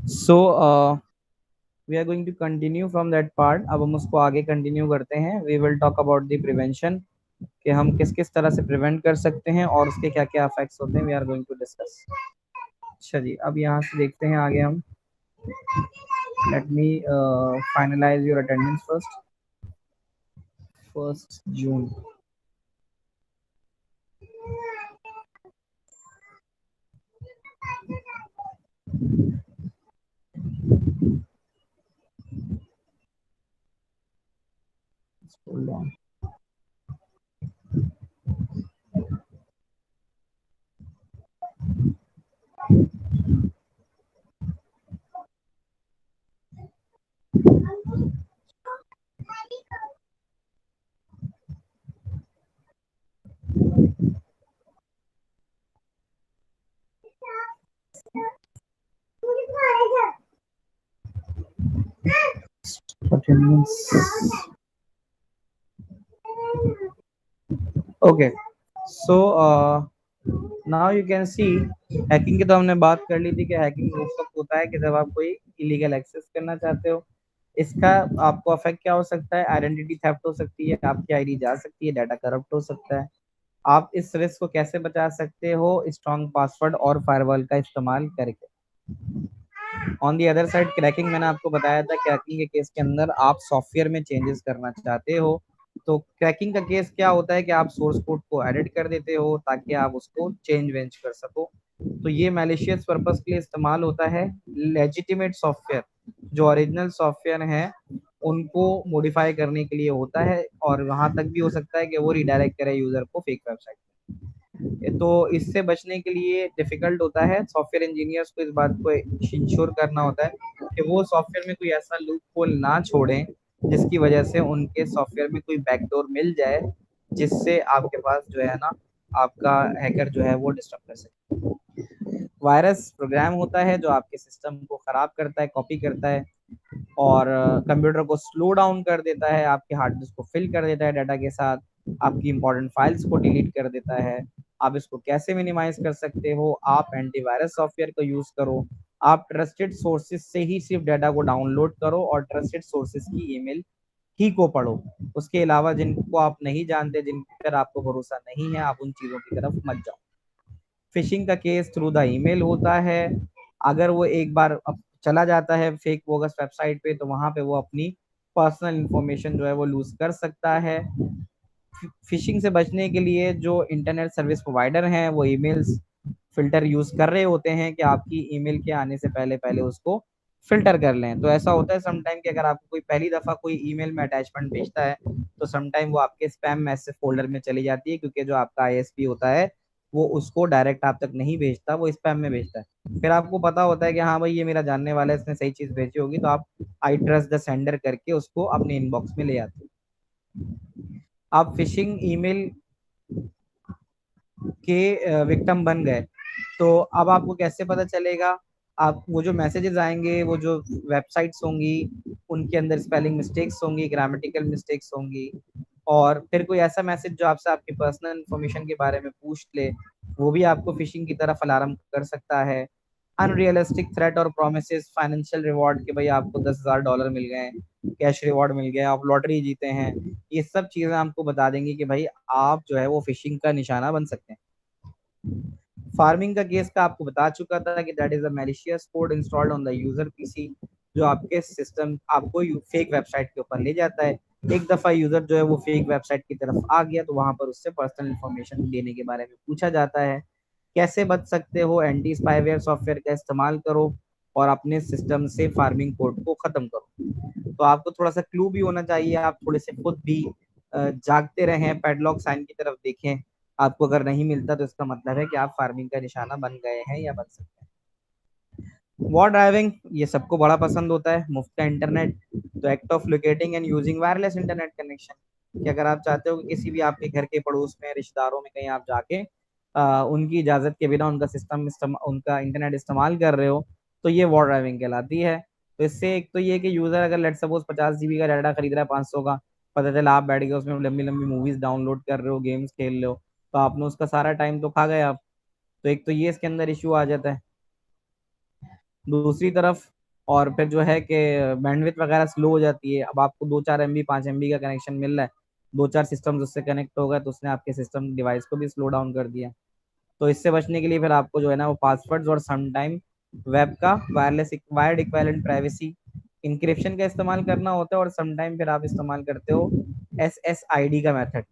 So we are going to continue from that part. अब हम उसको आगे कंटिन्यू करते हैं। We will talk about the prevention, कि हम किस किस तरह से प्रिवेंट कर सकते हैं और उसके क्या क्या इफेक्ट्स होते हैं। We are going to discuss. अच्छा जी, अब यहाँ से देखते हैं आगे हम। Let me finalize your attendance first. 1 June. Hold on. Attendance. Okay. So now you can see, hacking की तो हमने बात कर ली थी कि हैकिंग उस वक्त होता है कि जब आप कोई इलीगल एक्सेस करना चाहते हो, इसका आपको अफेक्ट क्या हो सकता है, आइडेंटिटी थेफ्ट हो सकती है, आपकी आईडी जा सकती है, डाटा करप्ट हो सकता है। आप इस रिस्क को कैसे बचा सकते हो, स्ट्रॉन्ग पासवर्ड और फायरवॉल का इस्तेमाल करके। On the other side cracking, मैंने आपको बताया था क्रैकिंग के केस के अंदर आप सॉफ्टवेयर में चेंजेस करना चाहते हो। तो क्रैकिंग का केस क्या होता है कि आप सोर्स कोड को एडिट कर देते हो ताकि आप उसको चेंज वेंज कर सको। तो ये मैलिशियस पर्पस के लिए इस्तेमाल होता है। लेजिटिमेट सॉफ्टवेयर जो ओरिजिनल सॉफ्टवेयर है उनको मॉडिफाई करने के लिए होता है, और वहां तक भी हो सकता है कि वो रिडायरेक्ट करे यूजर को फेक वेबसाइट। तो इससे बचने के लिए डिफिकल्ट होता है सॉफ्टवेयर इंजीनियर्स को, इस बात को इंश्योर करना होता है कि वो सॉफ्टवेयर में कोई ऐसा लूप होल ना छोड़ें जिसकी वजह से उनके सॉफ्टवेयर में कोई बैकडोर मिल जाए जिससे आपके पास जो है ना आपका हैकर जो है वो डिस्टर्ब कर सके। वायरस प्रोग्राम होता है जो आपके सिस्टम को खराब करता है, कॉपी करता है और कंप्यूटर को स्लो डाउन कर देता है, आपके हार्ड डिस्क को फिल कर देता है डाटा के साथ, आपकी इंपॉर्टेंट फाइल्स को डिलीट कर देता है। आप इसको कैसे मिनिमाइज कर सकते हो, आप एंटीवायरस सॉफ्टवेयर को यूज करो, आप ट्रस्टेड सोर्सेज से ही सिर्फ डाटा को डाउनलोड करो और ट्रस्टेड सोर्सेज की ईमेल ही को पढ़ो। उसके अलावा जिनको आप नहीं जानते, जिन पर आपको भरोसा नहीं है, आप उन चीजों की तरफ मत जाओ। फिशिंग का केस थ्रू द ईमेल होता है। अगर वो एक बार चला जाता है फेक बोगस वेबसाइट पे तो वहां पे वो अपनी पर्सनल इंफॉर्मेशन जो है वो लूज कर सकता है। फिशिंग से बचने के लिए जो इंटरनेट सर्विस प्रोवाइडर हैं वो ईमेल्स फिल्टर यूज कर रहे होते हैं कि आपकी ईमेल के आने से पहले पहले उसको फिल्टर कर लें। तो ऐसा होता है समटाइम कि अगर आपको कोई पहली दफा कोई ईमेल में अटैचमेंट भेजता है तो समटाइम वो आपके स्पैम मैसेज फोल्डर में चली जाती है, क्योंकि जो आपका आईएसपी होता है वो उसको डायरेक्ट आप तक नहीं भेजता, वो स्पैम में भेजता है। फिर आपको पता होता है कि हाँ भाई ये मेरा जानने वाला है, इसने सही चीज भेजी होगी, तो आप आई ट्रस्ट द सेंडर करके उसको अपने इनबॉक्स में ले आते हो। आप फिशिंग ईमेल के विक्टिम बन गए तो अब आपको कैसे पता चलेगा। आप वो जो मैसेजेस आएंगे, वो जो वेबसाइट्स होंगी उनके अंदर स्पेलिंग मिस्टेक्स होंगी, ग्रामेटिकल मिस्टेक्स होंगी, और फिर कोई ऐसा मैसेज जो आपसे आपकी पर्सनल इंफॉर्मेशन के बारे में पूछ ले वो भी आपको फिशिंग की तरफ अलार्म कर सकता है। अनरियलिस्टिक थ्रेट और प्रोमिसेस, फाइनेंशियल रिवॉर्ड कि भाई आपको $10,000 मिल गए, कैश रिवॉर्ड मिल गया, आप लॉटरी जीते हैं, ये सब चीजें आपको बता देंगी कि भाई आप जो है वो फिशिंग का निशाना बन सकते हैं। फार्मिंग का केस का आपको बता चुका था कि that is a malicious code installed on the user PC जो आपके सिस्टम आपको फेक वेबसाइट के ऊपर ले जाता है। एक दफा यूजर जो है वो फेक वेबसाइट की तरफ आ गया तो वहां पर उससे पर्सनल इंफॉर्मेशन देने के बारे में पूछा जाता है। कैसे बच सकते हो, एंटी स्पाईवेयर सॉफ्टवेयर का इस्तेमाल करो और अपने सिस्टम से फार्मिंग कोड को खत्म करो। तो आपको थोड़ा सा क्लू भी होना चाहिए, आप थोड़े से खुद भी जागते रहें, पैडलॉक साइन की तरफ देखें। आपको अगर नहीं मिलता तो इसका मतलब है कि आप फार्मिंग का निशाना बन गए हैं या बन सकते हैं। वॉर ड्राइविंग ये सबको बड़ा पसंद होता है, मुफ्त का इंटरनेट। तो act of locating and using wireless internet connection कि अगर आप चाहते हो कि किसी भी आपके घर के पड़ोस में, रिश्तेदारों में कहीं आप जाके उनकी इजाजत के बिना उनका उनका इंटरनेट इस्तेमाल कर रहे हो, तो ये वॉर ड्राइविंग कहलाती है। तो इससे एक तो ये कि यूजर अगर लेट सपोज 50 GB का डाटा खरीद रहा है 500 का, पता चला आप बैठ गए उसमें लंबी लंबी मूवीज डाउनलोड कर रहे हो, गेम्स खेल रहे हो, तो आपने उसका सारा टाइम तो खा गए आप। तो एक तो ये इसके अंदर इश्यू आ जाता है। दूसरी तरफ और फिर जो है कि बैंडविड्थ वगैरह स्लो हो जाती है। अब आपको 2-4 MB 5 MB का कनेक्शन मिल रहा है, 2-4 सिस्टम उससे कनेक्ट हो गए तो उसने आपके सिस्टम डिवाइस को भी स्लो डाउन कर दिया। तो इससे बचने के लिए फिर आपको जो है ना वो पासवर्ड्स और समटाइम वेब का वायर्ड इक्विवेलेंट प्राइवेसी इंक्रिप्शन का इस्तेमाल करना होता है, और समटाइम फिर आप इस्तेमाल करते हो SSID का method.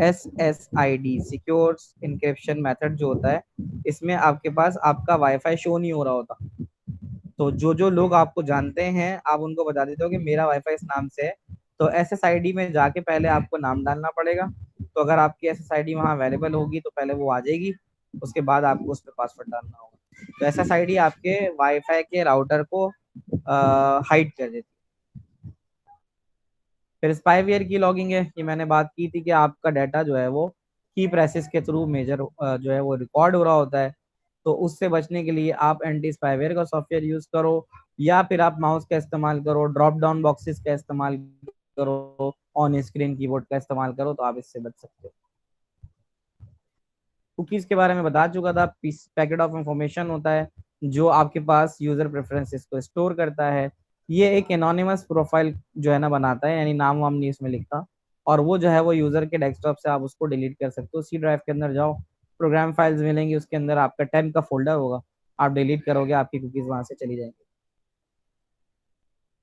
SSID secure encryption method जो होता है, इसमें आपके पास आपका वाईफाई शो नहीं हो रहा होता। तो जो जो लोग आपको जानते हैं आप उनको बता देते हो कि मेरा वाईफाई इस नाम से है। तो SSID में जाके पहले आपको नाम डालना पड़ेगा। तो अगर आपकी SSID वहाँ अवेलेबल होगी तो पहले वो आ जाएगी, उसके बाद आपको उस पर पासवर्ड डालना होगा। तो SSID आपके वाईफाई के राउटर को हाइड कर देती है। फिर स्पाईवेयर की लॉगिंग है, ये मैंने बात की थी कि आपका डाटा जो है वो की प्रेसेस के थ्रू मेजर जो है वो रिकॉर्ड हो रहा होता है। तो उससे बचने के लिए आप एंटी स्पाईवेयर का सॉफ्टवेयर यूज करो, या फिर आप माउस का इस्तेमाल करो, ड्रॉप डाउन बॉक्सेस का इस्तेमाल करो, ऑन स्क्रीन कीबोर्ड का इस्तेमाल करो, तो आप इससे बच सकते हो। कुकीज के बारे में बता चुका था, पैकेट ऑफ इंफॉर्मेशन होता है जो आपके पास यूजर प्रेफरेंसेस को स्टोर करता है। ये एक एनोनिमस प्रोफाइल जो है ना बनाता है, यानी नाम वाम नहीं इसमें लिखता, और वो जो है वो यूजर के डेस्कटॉप से आप उसको डिलीट कर सकते हो। सी ड्राइव के अंदर जाओ, प्रोग्राम फाइल्स मिलेंगी, उसके अंदर आपका 10 का फोल्डर होगा, आप डिलीट करोगे आपकी कुकीज वहां से चली जाएंगी।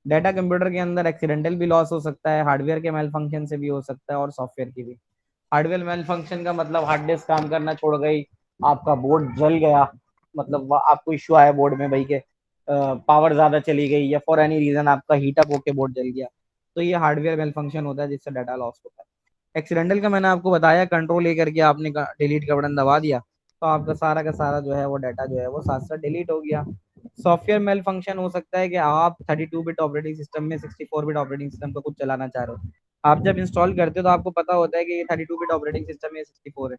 डाटा कंप्यूटर के अंदर एक्सीडेंटल भी लॉस हो सकता है, हार्डवेयर के मेल फंक्शन से भी हो सकता है, और सॉफ्टवेयर की भी। हार्डवेयर मेल फंक्शन का मतलब हार्ड डिस्क काम करना छोड़ गई, आपका बोर्ड जल गया, मतलब आपको इश्यू आया बोर्ड में भाई के पावर ज्यादा चली गई, या फॉर एनी रीजन आपका हीट अप होके बोर्ड जल गया, तो ये हार्डवेयर मेल फंक्शन होता है जिससे डाटा लॉस होता है। एक्सीडेंटल का मैंने आपको बताया, कंट्रोल ए करके आपने डिलीट का बटन दबा दिया तो आपका सारा का सारा जो है वो डाटा जो है वो साथ साथ डिलीट हो गया। सॉफ्टवेयर मेल फंक्शन हो सकता है कि आप 32 बिट ऑपरेटिंग सिस्टम में 64 बिट ऑपरेटिंग सिस्टम को कुछ चलाना चाह रहे हो। आप जब इंस्टॉल करते हो तो आपको पता होता है कि ये 32 बिट ऑपरेटिंग सिस्टम है, 64 है।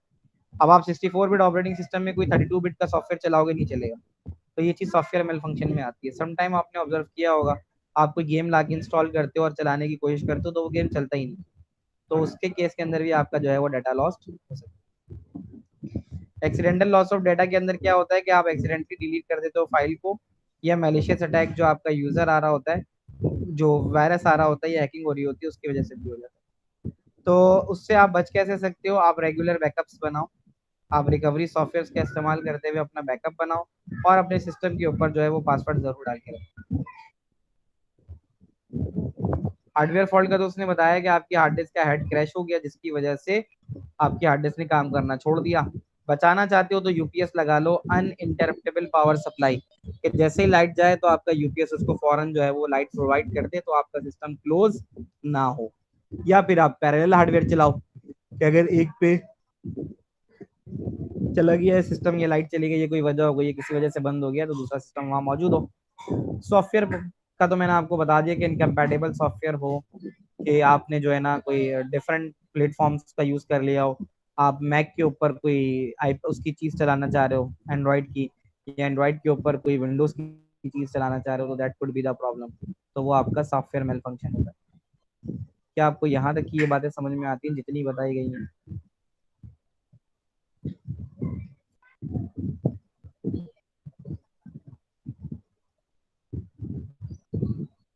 अब आप 64 बिट ऑपरेटिंग सिस्टम में कोई 32 बिट का सॉफ्टवेयर चलाओगे, नहीं चलेगा। तो ये चीज सॉफ्टवेयर मेल फंक्शन में आती है। समटाइम आपने ऑब्जर्व किया होगा, आप कोई गेम ला के इंस्टॉल करते हो और चलाने की कोशिश करते हो तो वो गेम चलता ही नहीं, तो उसके केस के अंदर भी आपका जो है वो डाटा लॉस हो सकता है। एक्सीडेंटल लॉस ऑफ डाटा के अंदर क्या होता है कि आप एक्सीडेंटली डिलीट कर देते हो फाइल को, या मैलिशियस अटैक जो आपका यूजर आ रहा होता है, जो वायरस आ रहा होता है या हैकिंग हो रही होती है उसकी वजह से भी हो जाता है। तो उससे आप बच कैसे सकते हो, आप रेगुलर बैकअप्स बनाओ, आप रिकवरी सॉफ्टवेयर का इस्तेमाल करते हुए अपना बैकअप बनाओ, और अपने सिस्टम के ऊपर जो है वो पासवर्ड जरूर डाल के रखें। हार्डवेयर फॉल्ट का तो उसने बताया कि आपकी हार्ड डिस्क का हेड क्रैश हो गया, जिसकी वजह से आपकी हार्ड डिस्क ने काम करना छोड़ दिया। बचाना चाहते हो तो यूपीएस लगा लो, अनइंटरप्टेबल पावर सप्लाई, कि जैसे ही लाइट जाए तो आपका यूपीएस उसको फौरन जो है वो लाइट प्रोवाइड कर दे, तो आपका सिस्टम क्लोज ना हो। या फिर आप पैरेलल हार्डवेयर चलाओ, कि अगर एक पे चला गया है सिस्टम, ये लाइट चली गई है, कोई वजह हो गई है, किसी वजह से बंद हो गया, तो दूसरा सिस्टम वहां मौजूद हो। सॉफ्टवेयर का तो मैंने आपको बता दिया कि इनकम्पैटिबल सॉफ्टवेयर हो, कि आपने जो है ना कोई डिफरेंट प्लेटफॉर्म्स का यूज कर लिया हो, आप मैक के ऊपर कोई उसकी चीज चलाना चाह रहे हो एंड्रॉइड की, या एंड्रॉइड के ऊपर कोई विंडोज की चीज चलाना चाह रहे हो, तो that could be the problem. तो वो आपका सॉफ्टवेयर मेल फंक्शन होता है। क्या आपको यहाँ तक की ये बातें समझ में आती हैं जितनी बताई गई हैं?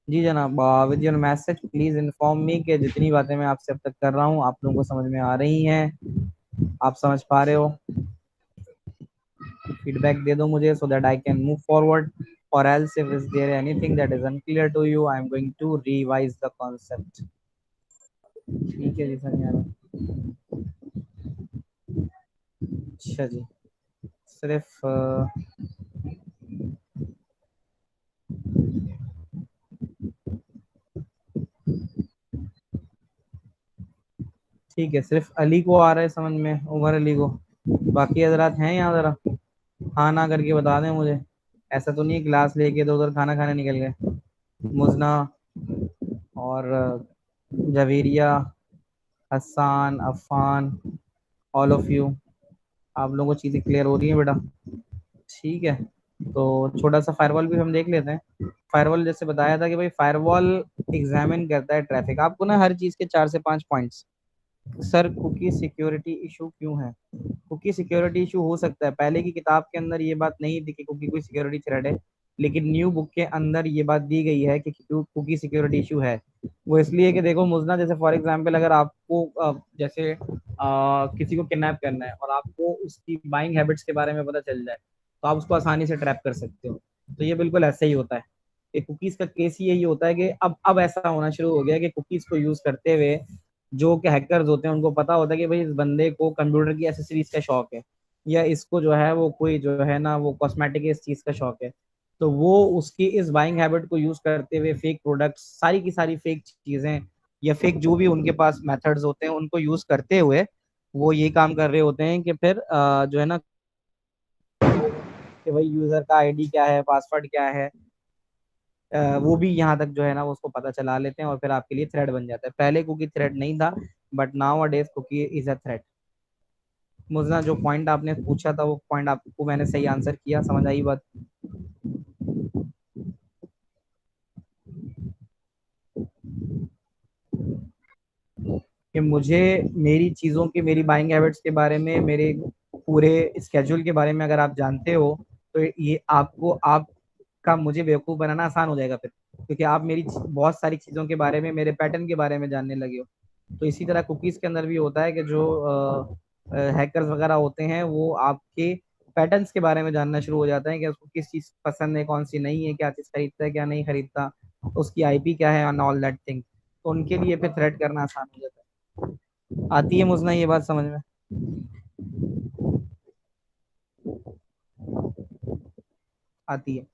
जी जनाब, with your message please inform me कि जितनी बातें मैं आपसे अब तक कर रहा हूँ आप लोगों को समझ में आ रही हैं, आप समझ पा रहे हो। फीडबैक दे दो मुझे so that I can move forward, or else if is there anything that is unclear to you I am going to revise the concept। ठीक है जी सर यार। अच्छा जी, सिर्फ ठीक है, सिर्फ अली को आ रहा है समझ में, उमर अली को। बाकी हजरात हैं यहाँ, जरा हाँ ना करके बता दें मुझे। ऐसा तो नहीं क्लास लेके तो उधर खाना खाने निकल गए। मुजना और Javeria, Hasan, Affan, all of you, आप लोगों को चीज़ें क्लियर हो रही हैं बेटा? ठीक है, तो छोटा सा फायरवॉल भी हम देख लेते हैं। फायरवॉल जैसे बताया था कि भाई फायरवॉल एग्जामिन करता है ट्रैफिक, आपको ना हर चीज़ के 4 से 5 points. Sir cookie security issue क्यों है? कुकी सिक्योरिटी इशू हो सकता है, पहले की किताब के अंदर ये बात नहीं थी कि कुकी कोई सिक्योरिटी थ्रेट है, लेकिन न्यू बुक के अंदर ये बात दी गई है कि कुकी सिक्योरिटी इशू है। वो इसलिए कि देखो मुजना, जैसे फॉर एग्जांपल अगर आपको जैसे किसी को किडनैप करना है और आपको उसकी बाइंग हैबिट्स के बारे में पता चल जाए, तो आप उसको आसानी से ट्रैप कर सकते हो। तो ये बिल्कुल ऐसा ही होता है। कि कुकीज का केस ही यही होता है कि अब ऐसा होना शुरू हो गया कि कुकीज को यूज करते हुए जो कि हैकर्स होते हैं उनको पता होता है कि भाई इस बंदे को कंप्यूटर की एसेसरीज का शौक है, या इसको जो है वो कोई जो है ना वो कॉस्मेटिक इस चीज का शौक है, तो वो उसकी इस बाइंग हैबिट को यूज करते हुए फेक प्रोडक्ट्स, सारी की सारी फेक चीजें या फेक जो भी उनके पास मेथड्स होते हैं उनको यूज करते हुए वो ये काम कर रहे होते हैं कि फिर जो है ना कि भाई यूजर का आईडी क्या है, पासवर्ड क्या है, वो भी यहाँ तक जो है ना वो उसको पता चला लेते हैं और फिर आपके लिए थ्रेड बन जाता है। पहले कुकी थ्रेड नहीं था, but nowadays cookie is a threat. मुझे जो पॉइंट आपने पूछा था वो पॉइंट आपको मैंने सही आंसर किया, समझ आई बात? कि मुझे मेरी चीज़ों की, मेरी बाइंग हैबिट्स के बारे में, मेरे पूरे स्केड्यूल के बारे में अगर आप जानते हो तो ये आपको आपका मुझे बेवकूफ़ बनाना आसान हो जाएगा फिर। क्योंकि आप मेरी बहुत सारी चीज़ों के बारे में, मेरे पैटर्न के बारे में जानने लगे हो। तो इसी तरह कुकीज़ के अंदर भी होता है कि जो हैकर्स वगैरह होते हैं वो आपके पैटर्न्स के बारे में जानना शुरू हो जाते हैं कि उसको किस चीज़ पसंद है, कौन सी नहीं है, क्या चीज़ खरीदता है, क्या नहीं खरीदता, उसकी आईपी क्या है, एंड ऑल दैट थिंग। तो उनके लिए फिर थ्रेड करना आसान हो जाता है। आती है मुझे ये बात समझ में? आती है।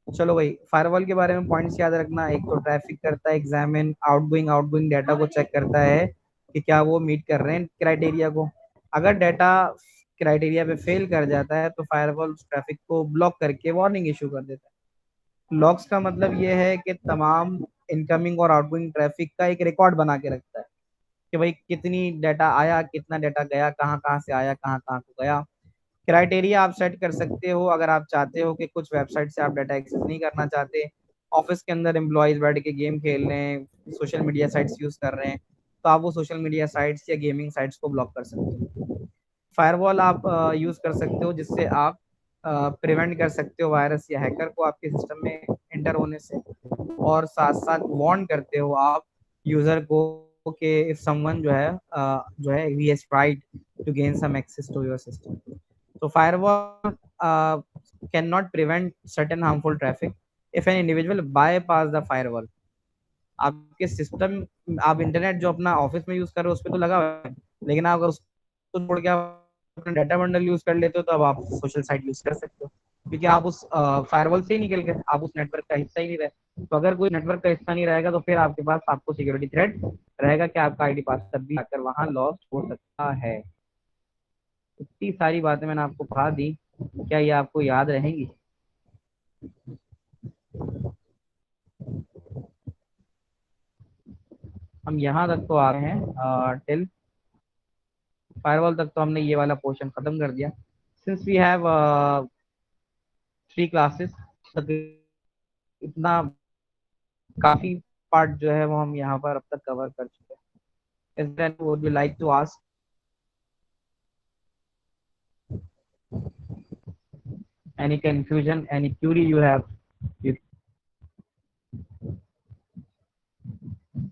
चलो भाई, फायरवॉल के बारे में पॉइंट्स याद रखना। एक तो ट्रैफिक करता है, एग्जामिन आउटगोइंग डाटा को चेक करता है कि क्या वो मीट कर रहे हैं क्राइटेरिया को। अगर डाटा क्राइटेरिया पे फेल कर जाता है तो फायरवॉल उस ट्रैफिक को ब्लॉक करके वार्निंग इशू कर देता है। लॉग्स का मतलब ये है कि तमाम इनकमिंग और आउटगोइंग ट्रैफिक का एक रिकॉर्ड बना के रखता है कि भाई कितनी डाटा आया, कितना डाटा गया, कहाँ कहाँ से आया, कहाँ कहाँ को गया। क्राइटेरिया आप सेट कर सकते हो अगर आप चाहते हो कि कुछ वेबसाइट से आप डाटा एक्सेस नहीं करना चाहते, ऑफिस के अंदर एम्प्लॉयज बैठ के गेम खेल रहे हैं, सोशल मीडिया साइट्स यूज कर रहे हैं, तो आप वो सोशल मीडिया साइट्स या गेमिंग साइट्स को ब्लॉक कर सकते हो। फायरवॉल आप यूज कर सकते हो जिससे आप प्रिवेंट कर सकते हो वायरस या हैकर को आपके सिस्टम में एंटर होने से, और साथ साथ वार्न करते हो आप यूजर को कि इफ समवन जो है he has tried to gain some access to your system. तो firewall cannot prevent certain harmful traffic if an individual bypass the firewall. आपके सिस्टम, आप इंटरनेट जो अपना ऑफिस में यूज कर रहे हो उस पर तो लगा हुआ है, लेकिन आप अगर उसको छोड़ के आप अपना डाटा बंडल यूज कर लेते हो तो अब आप सोशल साइट यूज कर सकते हो, क्योंकि आप उस फायरवॉल से ही निकल गए, आप उस नेटवर्क का हिस्सा ही नहीं रहे। तो अगर कोई नेटवर्क का हिस्सा नहीं रहेगा तो फिर आपके पास आपको सिक्योरिटी थ्रेट रहेगा कि आपका आईडी पासवर्ड भी आकर वहां लॉस्ट हो सकता है। इतनी सारी बातें मैंने आपको बता दी, क्या ये आपको याद रहेंगी? हम यहाँ तक तो आ गए हैं, टिल फायरवॉल तक तो हमने ये वाला पोर्शन खत्म कर दिया। सिंस वी हैव 3 क्लासेस, तक इतना काफी पार्ट जो है वो हम यहाँ पर अब तक कवर कर चुके हैं। Is there would you like to ask any confusion, any query you have?